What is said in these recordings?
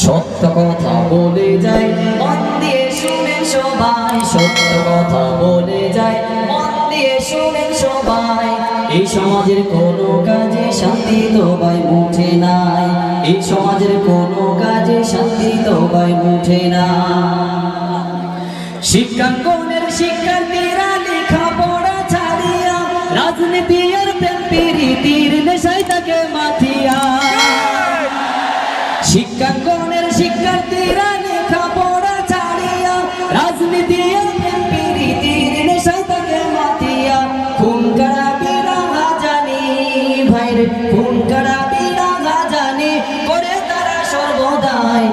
সত্য কথা বলে যায় মন দিয়ে শুনেন সবাই, সত্য কথা বলে যায় মন দিয়ে শুনেন সবাই। এই সমাজের কোনো কাজে শান্তি তো ভাই মুঠে নাই, এই সমাজের কোনো কাজে শান্তি তো ভাই মুঠে না। শিক্ষাঙ্গনের শিক্ষার্থীরা লেখাপড়া ছাড়িয়া রাজনীতি আর প্রেম প্রীতির নেশায় তাকে মাথিয়া। শিক্ষাঙ্গনের শিক্ষার্থীরা লেখাপড়া ছাড়িয়া রাজনীতি আর প্রেম প্রীতির নেশায় তাকে মাথিয়া। খুন খারাপি রাঙা জানি ভাইরে, খুন খারাপি রাঙা জানি করে তারা সর্বদাই।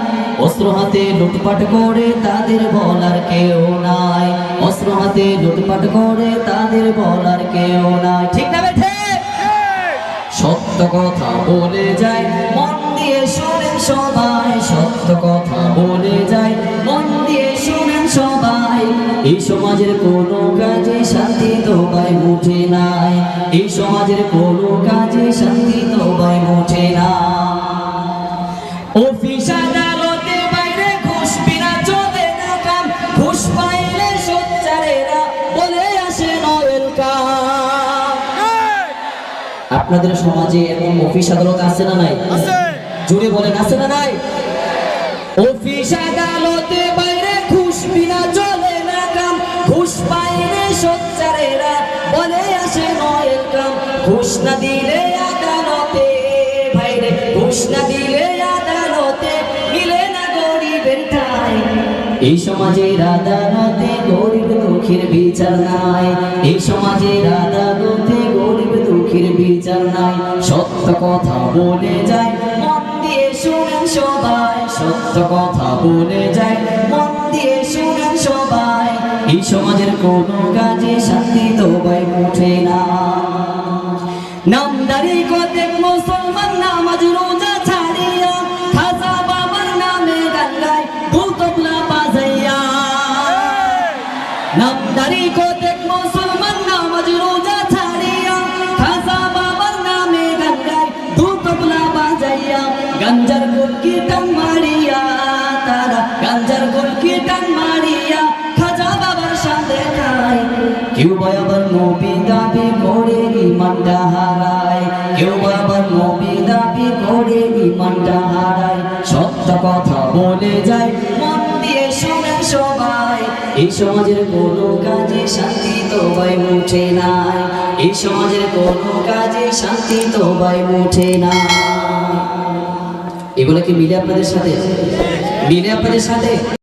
অস্ত্র হাতে লুটপাট করে তাদের বলার কেউ নাই, অস্ত্র হাতে লুটপাট করে তাদের বলার কেউ নাই। ঠিক না বেঠে? সত্য কথা বলে যায় মন দিয়ে শোনেন সবাই, সত্য কথা বলে যায় মন দিয়ে শোনেন সবাই। এই সমাজের কোনো কাজে শান্তি তো ভাই মুঠে নাই, এই সমাজের কোনো কাজে শান্তি তো ভাই মুঠে না। অফিস আদালতে বাইরে ঘুষ বিনা চলে না কাম, ঘুষ পাইলে সোচ্চারেরা বলে আসে নো ওয়েলকাম। আপনাদের সমাজে এরকম অফিস আদালত আছে না নাই? জোরে বলেন আছে না নাই? অফিস আদালতে বাইরে ঘুষ বিনা চলে না কাম, ঘুষ পাইলে সোচ্চারেরা বলে আসে নো ওয়েলকাম। ঘুষ না দিলে আদালতে ভাইরে, ঘুষ না দিলে আদালতে মিলে না গরিবের ঠাঁই। এই সমাজের আদালতে গরিব দুঃখীর বিচার নাই, এই সমাজের আদালতে গরিব দুঃখীর বিচার নাই। সত্য কথা বলে যায় মন দিয়ে শুনেন সবাই, সত্য কথা বলে যায় মন দিয়ে শুনেন সবাই। এই সমাজের কোনো কাজে শান্তি তো ভাই মুঠে না। নামদারি কতেক মুসলমান নামাজ রোজা ছাড়িয়া খাজা বাবার নামে গান গায় ঢোল তবলা বাজাইয়া। নামদারি কতেক মুসলমান নামাজ রোজা ছাড়িয়া খাজা বাবার নামে গান গায় ঢোল তবলা বাজাইয়া। গাঞ্জার গোলকি টান মারিয়া তারা, গাঞ্জার গোলকি টান মারিয়া খাজা বাবার সাথে খায়। কেউ আবার নবী দাবি করে ইমানটা হারায়, কেউ আবার নবী দাবি করে ইমানটা হারায়। সত্য কথা বলে যায় মন দিয়ে শোনেন সবাই। এই সমাজের কোনো কাজে শান্তি তো ভাই মুঠে নাই, এই সমাজের কোনো কাজে শান্তি তো ভাই মুঠে না। এগুলো কি মিলে আপনাদের সাথে? মিলে আপনাদের সাথে?